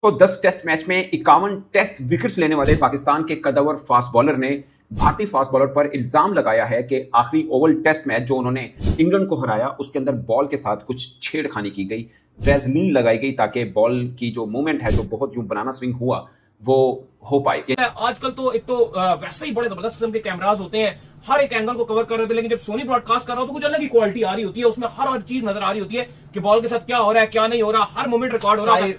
तो 10 test match में 51 test wickets लेने वाले पाकिस्तान के कदावर फास्ट बॉलर ने भारतीय फास्ट बॉलर पर इल्जाम लगाया है कि आखिरी ओवल टेस्ट मैच जो उन्होंने इंग्लैंड को हराया उसके अंदर बॉल के साथ कुछ छेड़खानी की गई, वैसलीन लगाई गई ताकि बॉल की जो मूवमेंट है जो बहुत यूं बनाना स्विंग हुआ वो हो पाए। आजकल तो एक तो वैसे ही बड़े जबरदस्त किस्म के कैमरास होते हैं, हर एक एंगल को कवर कर रहे थे, लेकिन जब सोनी ब्रॉडकास्ट कर रहा हो तो कुछ अलग ही क्वालिटी आ रही होती है, उसमें हर चीज नजर आ रही होती है कि बॉल के साथ क्या हो रहा है क्या नहीं हो रहा, हर मोमेंट रिकॉर्ड हो रहा है।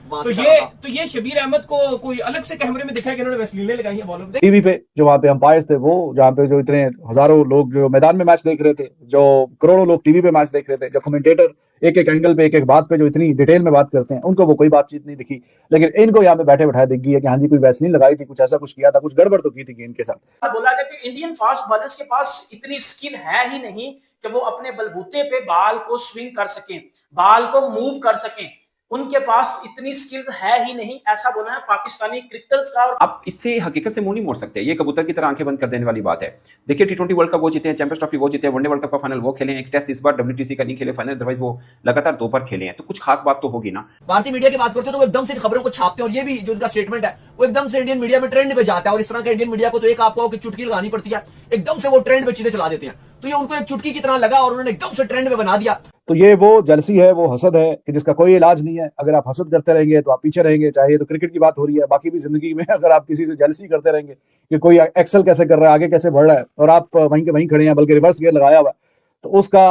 तो ये शबीर अहमद को कोई अलग से कैमरे में दिखा कि इन्होंने वैसलीनें लगाई हैं बॉलर पे। टीवी पे जो वहाँ पे अंपायर्स थे, वो जहाँ पे जो इतने हजारों लोग जो मैदान में मैच देख रहे थे, जो करोड़ों लोग टीवी पे मैच देख रहे थे, जो कमेंटेटर एक एक एंगल पे एक एक बात पे जो इतनी डिटेल में बात करते हैं, उनको वो कोई बातचीत नहीं दिखी। लेकिन इनको यहाँ पे बैठे बैठाए दिख गई है कि हाँ जी कोई वैसलीन लगाई थी, कुछ ऐसा कुछ किया था, कुछ गड़बड़ तो की थी इनके साथ। बोला गया कि इंडियन फास्ट बॉलर्स के पास इतनी स्किल है ही नहीं कि वो अपने बलबूते पे बॉल को स्विंग कर सकें, बॉल को मूव कर सकें, उनके पास इतनी स्किल्स है ही नहीं, ऐसा बोला है पाकिस्तानी क्रिकेटर्स का। और आप इससे हकीकत से मुंह नहीं मोड़ सकते, ये कबूतर की तरह आंखें बंद कर देने वाली बात है। देखिए टी20 वर्ल्ड कप वो जीते हैं, चैंपियंस ट्रॉफी वो जीते हैं, वनडे वर्ल्ड कप का फाइनल वो खेले हैं, एक टेस्ट इस बार WTC का नहीं खेले फाइनल, अदरवाइज वो लगातार 2 बार खेले हैं, तो कुछ खास बात तो होगी ना। भारतीय मीडिया की बात करते हो तो वो एकदम से खबरों को छापते हैं, और ये भी जो उनका स्टेटमेंट है वो एकदम से इंडियन मीडिया में ट्रेंड पे जाता है, और इस तरह के इंडियन मीडिया को तो एक आपको चुटकी लगानी पड़ती है, एकदम से वो ट्रेंड पे चीजें चला देते हैं। तो ये उनको एक चुटकी की तरह लगा और उन्होंने एकदम से ट्रेंड में बना दिया। तो ये वो जलसी है, वो हसद है कि जिसका कोई इलाज नहीं है। अगर आप हसद करते रहेंगे तो आप पीछे रहेंगे, चाहे ये तो क्रिकेट की बात हो रही है, बाकी भी जिंदगी में अगर आप किसी से जलसी करते रहेंगे कि कोई एक्सेल कैसे कर रहा है, आगे कैसे बढ़ रहा है, और आप वहीं के वहीं खड़े हैं बल्कि रिवर्स गियर लगाया हुआ है, तो उसका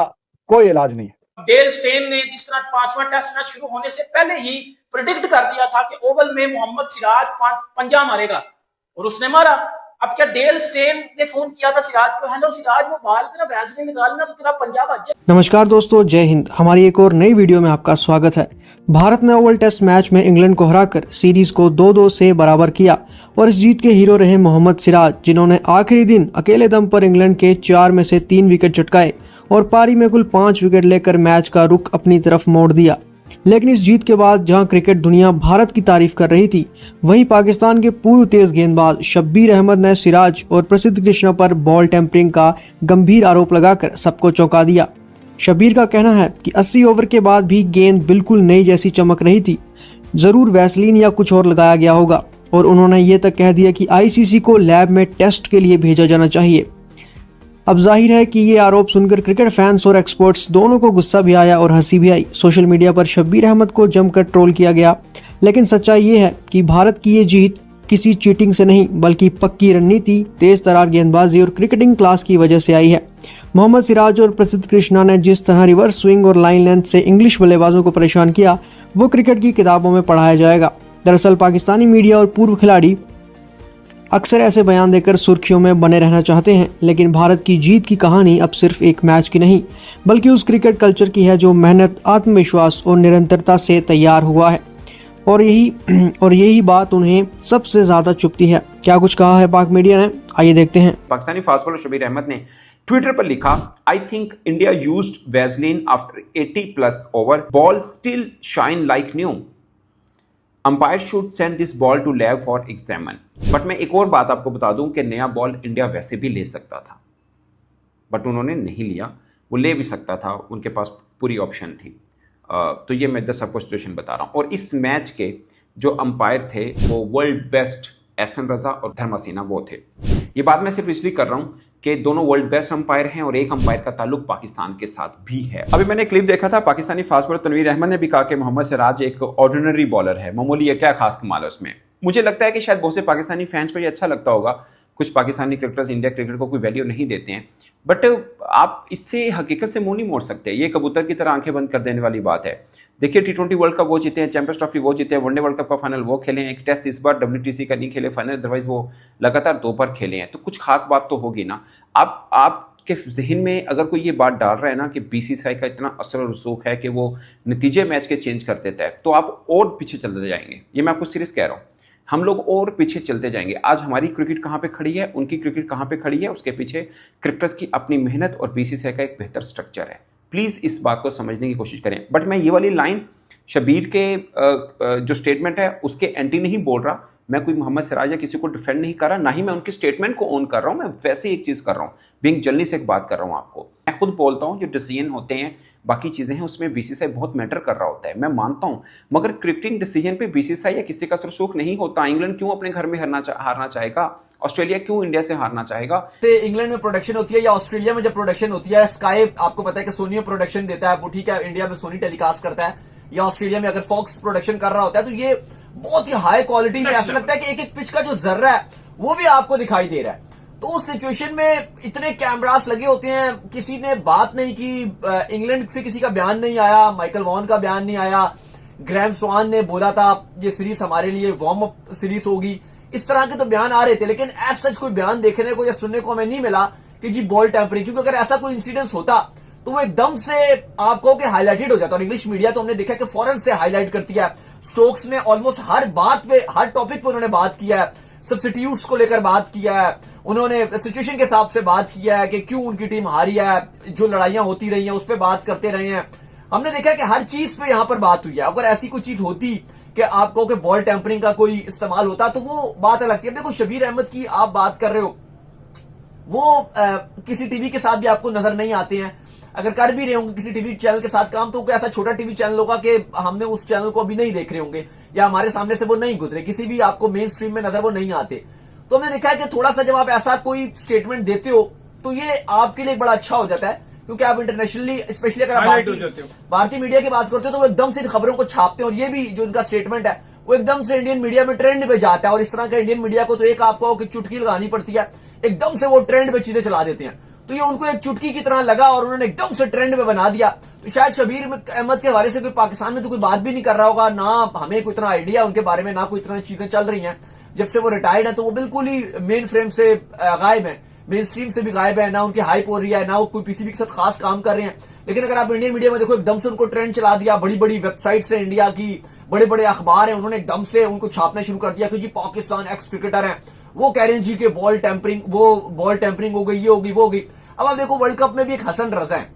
कोई इलाज नहीं है। डेल स्टेन ने जिस तरह 5वां टेस्ट मैच शुरू होने से पहले ही प्रेडिक्ट कर दिया था कि ओवल में मोहम्मद सिराज पंजा मारेगा, और उसने मारा। अब क्या डेल स्टेन ने फोन किया था सिराज को, हेलो सिराज वो बॉल पे ना वैसलीन निकालना तो तेरा पंजा बच जाए। नमस्कार दोस्तों, जय हिंद। हमारी एक और नई वीडियो में आपका स्वागत है। भारत ने ओवल टेस्ट मैच में इंग्लैंड को हराकर सीरीज को 2-2 से बराबर किया, और इस जीत के हीरो रहे मोहम्मद सिराज, जिन्होंने आखिरी दिन अकेले दम पर इंग्लैंड के 4 में से 3 विकेट चटकाए और पारी में कुल 5 विकेट लेकर मैच का रुख अपनी तरफ मोड़ दिया। लेकिन इस जीत के बाद जहां क्रिकेट दुनिया भारत की तारीफ कर रही थी, वहीं पाकिस्तान के पूर्व तेज गेंदबाज शब्बीर अहमद ने सिराज और प्रसिद्ध कृष्णा पर बॉल टेम्परिंग का गंभीर आरोप लगाकर सबको चौंका दिया। शब्बीर का कहना है कि 80 ओवर के बाद भी गेंद बिल्कुल नई जैसी चमक रही थी, जरूर वैसलीन या कुछ और लगाया गया होगा, और उन्होंने ये तक कह दिया कि ICC को लैब में टेस्ट के लिए भेजा जाना चाहिए। अब जाहिर है कि ये आरोप सुनकर क्रिकेट फैंस और एक्सपर्ट्स दोनों को गुस्सा भी आया और हंसी भी आई। सोशल मीडिया पर शब्बीर अहमद को जमकर ट्रोल किया गया, लेकिन सच्चाई ये है कि भारत की ये जीत किसी चीटिंग से नहीं बल्कि पक्की रणनीति, तेज तरार गेंदबाजी और क्रिकेटिंग क्लास की वजह से आई है। मोहम्मद सिराज और प्रसिद्ध कृष्णा ने जिस तरह रिवर्स स्विंग और लाइन लेंथ से इंग्लिश बल्लेबाजों को परेशान किया, वो क्रिकेट की किताबों में पढ़ाया जाएगा। दरअसल पाकिस्तानी मीडिया और पूर्व खिलाड़ी अक्सर ऐसे बयान देकर सुर्खियों में बने रहना चाहते हैं, लेकिन भारत की जीत की कहानी अब सिर्फ एक मैच की नहीं बल्कि उस क्रिकेट कल्चर की है जो मेहनत, आत्मविश्वास और निरंतरता से तैयार हुआ है, और यही बात उन्हें सबसे ज्यादा चुभती है। क्या कुछ कहा है पाक मीडिया ने, आइए देखते हैं। पाकिस्तानी फास्ट बॉलर शब्बीर अहमद ने ट्विटर पर लिखा, I think India used Vaseline after 80+ over, ball still shine like new, umpire should send this ball to lab for examine. But मैं एक और बात आपको बता दूं कि नया बॉल इंडिया वैसे भी ले सकता था, बट उन्होंने नहीं लिया। वो ले भी सकता था, उनके पास पूरी ऑप्शन थी। तो ये मैं जस्ट आपको सिचुएशन बता रहा हूँ। और इस मैच के जो अंपायर थे वो वर्ल्ड बेस्ट एहसन रजा और धर्मासेना वो थे। ये बात मैं सिर्फ इसलिए कर रहा हूँ कि दोनों वर्ल्ड बेस्ट अंपायर हैं और एक अंपायर का ताल्लुक पाकिस्तान के साथ भी है। अभी मैंने क्लिप देखा था, पाकिस्तानी फास्ट बॉलर तनवीर अहमद ने भी कहा कि मोहम्मद सिराज एक ऑर्डिनरी बॉलर है, मामूली है, क्या खास कमाल है उसमें। मुझे लगता है कि शायद बहुत से पाकिस्तानी फैंस को ये अच्छा लगता होगा। कुछ पाकिस्तानी क्रिकेटर्स इंडिया क्रिकेट को कोई वैल्यू नहीं देते हैं, बट आप इससे हकीकत से मुंह नहीं मोड़ सकते, ये कबूतर की तरह आंखें बंद कर देने वाली बात है। देखिए टी20 वर्ल्ड कप वो जीते हैं, चैंपियंस ट्रॉफी वो जीते हैं, वनडे वर्ल्ड कप का फाइनल वो खेले हैं, एक टेस्ट इस बार WTC का नहीं खेले फाइनल, अदरवाइज वो लगातार 2 बार खेले हैं, तो कुछ खास बात तो होगी ना। आपके जहन में अगर कोई ये बात डाल रहा है ना कि BCCI का इतना असर और रसूख है कि वो नतीजे मैच के चेंज कर देता है, तो आप और पीछे चलते जाएंगे। ये मैं आपको सीरियस कह रहा हूँ, हम लोग और पीछे चलते जाएंगे। आज हमारी क्रिकेट कहाँ पे खड़ी है, उनकी क्रिकेट कहाँ पे खड़ी है, उसके पीछे क्रिकेटर्स की अपनी मेहनत और BCCI का एक बेहतर स्ट्रक्चर है। प्लीज़ इस बात को समझने की कोशिश करें। बट मैं ये वाली लाइन शबीर के जो स्टेटमेंट है उसके एंटी नहीं बोल रहा। मैं कोई मोहम्मद सिराज या किसी को डिफेंड नहीं कर रहा, ना ही मैं उनके स्टेटमेंट को ऑन कर रहा हूं। मैं वैसे ही एक चीज कर रहा हूं, बीइंग जर्नलिस्ट एक बात कर रहा हूं आपको। मैं खुद बोलता हूं जो डिसीजन होते हैं, बाकी चीजें हैं, उसमें बीसीसीआई बहुत मैटर कर रहा होता है, मैं मानता हूं। मगर क्रिकेटिंग डिसीजन पे बीसीसीआई या किसी का रसूख नहीं होता। इंग्लैंड क्यों अपने घर में हारना चाहेगा? ऑस्ट्रेलिया क्यों इंडिया से हारना चाहेगा? इंग्लैंड में प्रोडक्शन होती है या ऑस्ट्रेलिया में जब प्रोडक्शन होती है, स्काई आपको पता है कि सोनी में प्रोडक्शन देता है, वो ठीक है, इंडिया में सोनी टेलीकास्ट करता है, या ऑस्ट्रेलिया में अगर फॉक्स प्रोडक्शन कर रहा होता है, तो ये बहुत ही हाई क्वालिटी में ऐसा लगता है कि एक एक पिच का जो जर्रा है वो भी आपको दिखाई दे रहा है। तो उस सिचुएशन में इतने कैमरास लगे होते हैं, किसी ने बात नहीं की, इंग्लैंड से किसी का बयान नहीं आया, माइकल वॉन का बयान नहीं आया, ग्रैम स्वान ने बोला था ये सीरीज हमारे लिए वार्म अप सीरीज होगी, इस तरह के तो बयान आ रहे थे, लेकिन एज सच कोई बयान देखने को या सुनने को हमें नहीं मिला कि जी बॉल टेम्परिंग, क्योंकि अगर ऐसा कोई इंसिडेंस होता तो वो एकदम से आपको के हाईलाइटेड हो जाता। और इंग्लिश मीडिया तो हमने देखा कि फौरन से हाईलाइट करती है। स्टोक्स ने ऑलमोस्ट हर बात पे, हर टॉपिक पे उन्होंने बात किया है, सब्स्टिट्यूट्स को लेकर बात किया है, उन्होंने सिचुएशन के हिसाब से बात किया है कि क्यों उनकी टीम हारी है, जो लड़ाइयां होती रही हैं उस पर बात करते रहे हैं। हमने देखा कि हर चीज पे यहां पर बात हुई है। अगर ऐसी कोई चीज होती कि आपको कि बॉल टेम्परिंग का कोई इस्तेमाल होता तो वो बात अलग थी। अब देखो शबीर अहमद की आप बात कर रहे हो, वो किसी टीवी के साथ भी आपको नजर नहीं आते हैं। अगर कर भी रहे होंगे किसी टीवी चैनल के साथ काम, तो कोई ऐसा छोटा टीवी चैनल होगा कि हमने उस चैनल को अभी नहीं देख रहे होंगे या हमारे सामने से वो नहीं गुजरे, किसी भी आपको मेन स्ट्रीम में नजर वो नहीं आते। तो हमने देखा है कि थोड़ा सा जब आप ऐसा कोई स्टेटमेंट देते हो तो ये आपके लिए बड़ा अच्छा हो जाता है, क्योंकि आप इंटरनेशनली, स्पेशली अगर आप भारतीय मीडिया की बात करते हो, तो वो एकदम से इन खबरों को छापते हैं, और ये भी जो उनका स्टेटमेंट है वो एकदम से इंडियन मीडिया में ट्रेंड पे जाता है। और इस तरह का इंडियन मीडिया को तो एक आपको चुटकी लगानी पड़ती है, एकदम से वो ट्रेंड पे चीजें चला देते हैं। तो ये उनको एक चुटकी की तरह लगा और उन्होंने एकदम से ट्रेंड में बना दिया। तो शायद शबीर अहमद के हवाले से कोई पाकिस्तान में तो कोई बात भी नहीं कर रहा होगा, ना हमें कोई इतना आइडिया उनके बारे में, ना कोई इतना चीजें चल रही हैं। जब से वो रिटायर्ड है तो वो बिल्कुल ही मेन फ्रेम से गायब है, मेन स्ट्रीम से भी गायब है, ना उनकी हाइप हो रही है, ना वो कोई पीसीबी के साथ खास काम कर रहे हैं। लेकिन अगर आप इंडियन मीडिया में देखो, एकदम से उनको ट्रेंड चला दिया। बड़ी बड़ी वेबसाइट्स है इंडिया की, बड़े बड़े अखबार हैं, उन्होंने एकदम से उनको छापना शुरू कर दिया कि जी पाकिस्तान एक्स क्रिकेटर है, वो कह रहे हैं जी के बॉल टेम्परिंग, वो बॉल टेम्परिंग हो गई, ये होगी, वो होगी। अब आप देखो वर्ल्ड कप में भी एक हसन रजा है,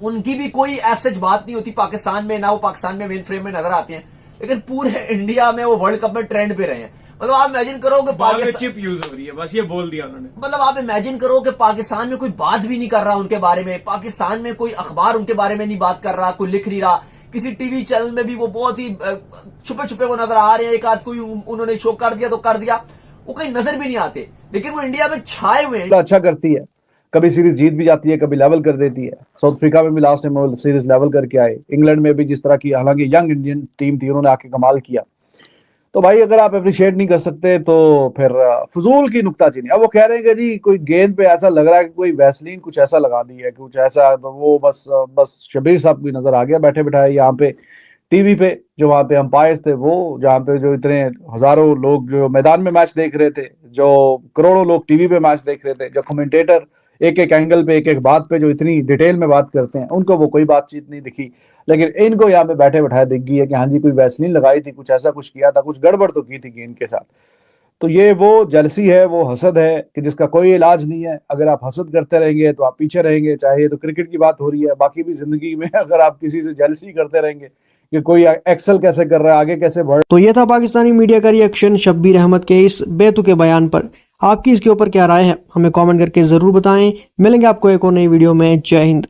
उनकी भी कोई ऐसी बात नहीं होती पाकिस्तान में, ना वो पाकिस्तान में मेन फ्रेम में नजर आते हैं, लेकिन पूरे इंडिया में वो वर्ल्ड कप में ट्रेंड पे रहे हैं। मतलब आप इमेजिन करो कि पाकिस्तान चिप यूज हो रही है, बस ये बोल दिया उन्होंने। मतलब आप इमेजिन करो कि पाकिस्तान में कोई बात भी नहीं कर रहा उनके बारे में, पाकिस्तान में कोई अखबार उनके बारे में नहीं बात कर रहा, कोई लिख नहीं रहा, किसी टीवी चैनल में भी वो बहुत ही छुपे छुपे वो नजर आ रहे हैं, एक आध कोई उन्होंने शो कर दिया तो कर दिया, वो कहीं नजर भी नहीं आते, लेकिन वो इंडिया में छाए हुए हैं। अच्छा करती है, कभी सीरीज जीत भी जाती है, कभी लेवल कर देती है। साउथ अफ्रीका में भी लास्ट टाइम वो सीरीज लेवल करके आए। इंग्लैंड में भी जिस तरह की, हालांकि यंग इंडियन टीम थी, उन्होंने आके कमाल किया। तो भाई अगर आप अप्रिशिएट नहीं कर सकते तो फिर फजूल की नुक्ताचीनी। अब वो कह रहे हैं कि जी कोई गेंद पे ऐसा लग रहा है कि कोई वैसलीन कुछ ऐसा लगा दी है, कुछ ऐसा, तो वो बस शबीर साहब की नजर आ गया बैठे बैठाए यहाँ पे टीवी पे, जो वहां पे अंपायर्स थे, वो जहाँ पे जो इतने हजारों लोग जो मैदान में मैच देख रहे थे, जो करोड़ों लोग टीवी पे मैच देख रहे थे, जो कमेंटेटर एक एक एंगल पे, एक एक बात पे जो इतनी डिटेल में बात करते हैं, उनको वो कोई बातचीत नहीं दिखी। लेकिन इनको यहाँ पे बैठे बैठाए दिख गई है कि हाँ जी कोई वैसलीन लगाई थी, कुछ ऐसा कुछ किया था, कुछ गड़बड़ तो की थी गेंद के साथ। तो ये वो जलसी है, वो हसद है कि जिसका कोई इलाज नहीं है। अगर आप हसद करते रहेंगे तो आप पीछे रहेंगे। चाहे तो क्रिकेट की बात हो रही है, बाकी भी जिंदगी में अगर आप किसी से जलसी करते रहेंगे कि कोई एक्सेल कैसे कर रहा है, आगे कैसे बढ़। तो ये था पाकिस्तानी मीडिया का रिएक्शन शब्बीर अहमद के इस बेतुके बयान पर। आपकी इसके ऊपर क्या राय है, हमें कमेंट करके जरूर बताएं। मिलेंगे आपको एक और नई वीडियो में। जय हिंद।